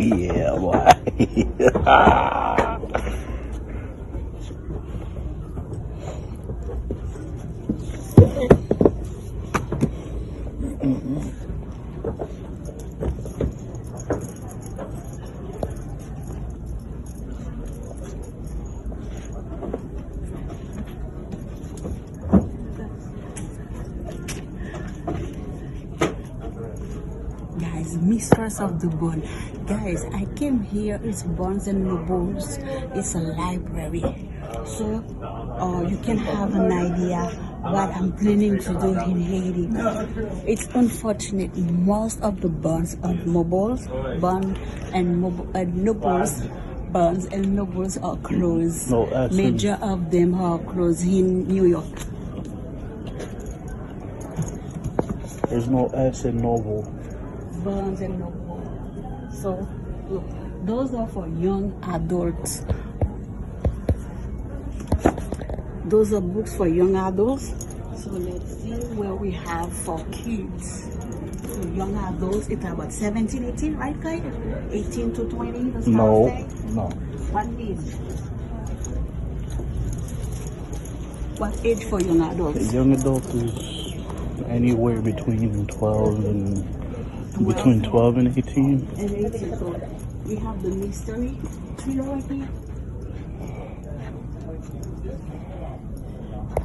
Yeah, boy. Guys, mistress of the bone. Guys, I came here. It's Barnes and Nobles. It's a library, so you can have an idea what I'm planning to do in Haiti. It's unfortunate most of the Barnes and Nobles, Barnes and Nobles are closed. No, Major of them are closed in New York. There's no S in Noble. Barnes and Noble. So look, those are for young adults. Those are books for young adults. So let's see where we have for kids. So young adults, it's about 17, 18, right, guys? 18 to 20. That's No. No. What age? What age for young adults? The young adult is anywhere between 12 and 12 and 18. And 18. So we have the mystery thriller right here.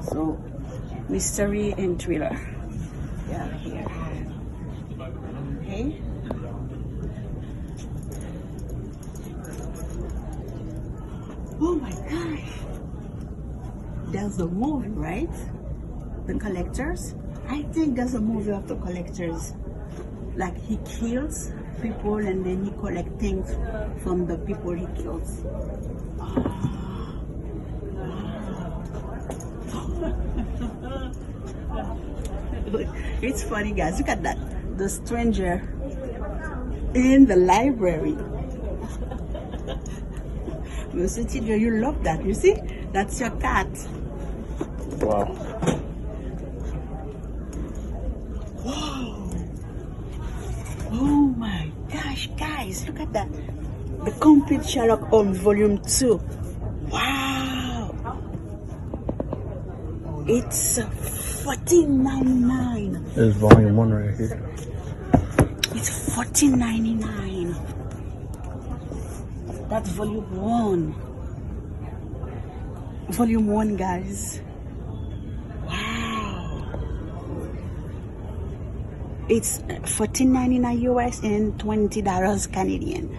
So mystery and thriller. Yeah, here. Okay. Oh my gosh. There's the movie, right? The Collectors. I think there's a movie of the Collectors. Like he kills people and then he collects things from the people he kills. It's funny, guys. Look at that. The stranger in the library. You see, teacher, you love that. You see? That's your cat. Wow. Wow. Oh my gosh, guys. Look at that. The complete Sherlock Holmes volume 2. Wow. It's $14.99. There's volume 1 right here. It's $14.99. That's volume 1. Volume 1, guys. Wow. It's $14.99 US and $20 Canadian.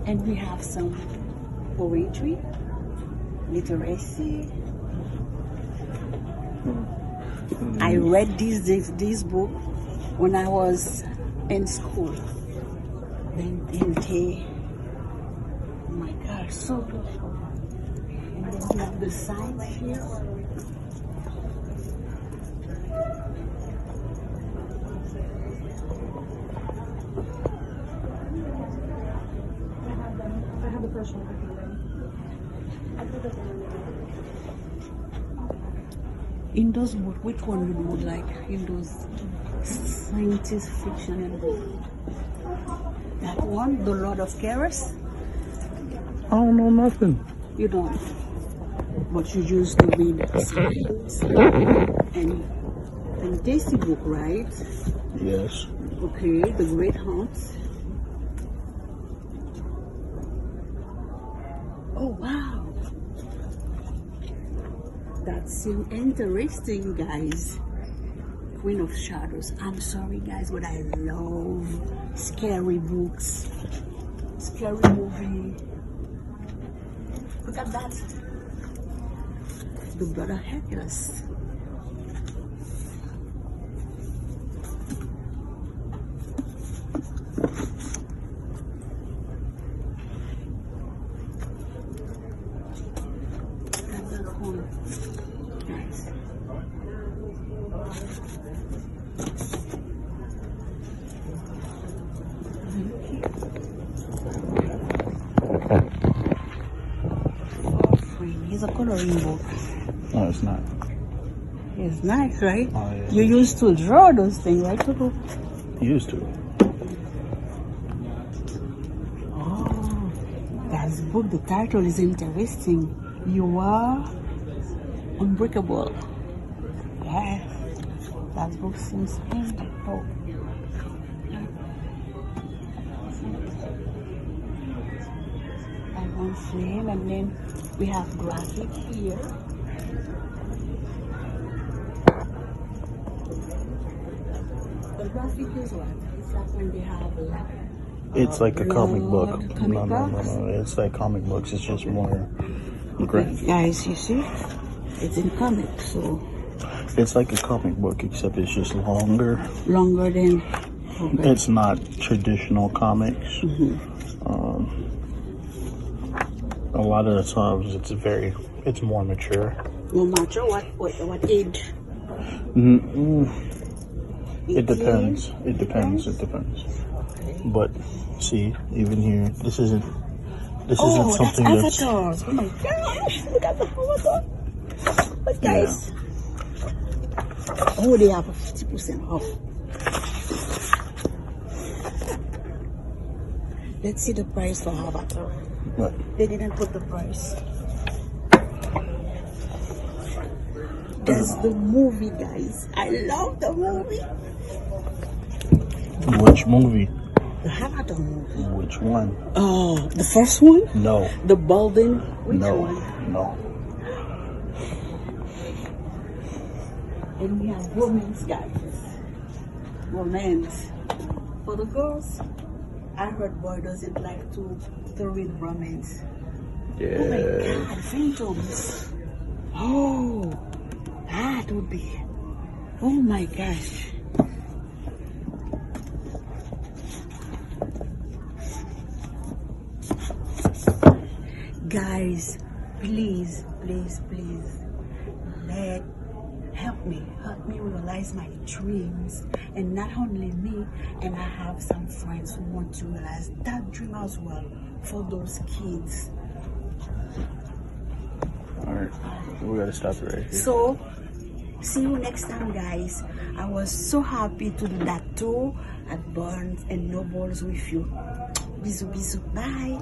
And we have some poetry, literacy. I read this book when I was in school. Then oh my gosh, so beautiful. And then we have the signs here. In those books, which one you would like? In those science fiction books? That one, The Lord of Chaos? I don't know nothing. You don't. But you used to read science and fantasy book, right? Yes. Okay, The Great Hunt. Oh wow. That seems interesting, guys. Queen of Shadows. I'm sorry, guys, but I love scary books. Scary movie. Look at that. The Brother Hercules. That's that one. Nice. It's a coloring book. No, it's not. It's nice, right? Oh, yeah. You used to draw those things, right? Used to. Oh, that book, the title is interesting. You are unbreakable. Yeah, that book seems wonderful. And one frame, and then we have graphic here. The graphic is what? It's like when they have It's like a comic book. Comic books? No. It's like comic books. It's just more graphic. Guys, you see? It's in comics, so It's like a comic book, except it's just longer. longer than It's not traditional comics. A lot of the times, it's more mature. no matter what age. It depends. It depends. But see, even here, this isn't something that's avatars. Oh my gosh, look at the avatar. But guys, oh, they have a 50% off. Let's see the price for avatar. What? They didn't put the price. That's the movie, guys. I love the movie. Which movie? The Avatar movie. Which one? Oh, the first one? No. The balding? Which No. one? No. And we have romance, guys. Romance. For the girls, I heard boy doesn't like to read romance. Yeah. Oh my God, phantoms. Oh, that would be. Oh my gosh. Guys, please, help me realize my dreams, and not only me, and I have some friends who want to realize that dream as well for those kids. All right, we gotta stop it right here. So, see you next time, guys. I was so happy to do that too at Barnes and Nobles with you. Bisous, bisous, bye.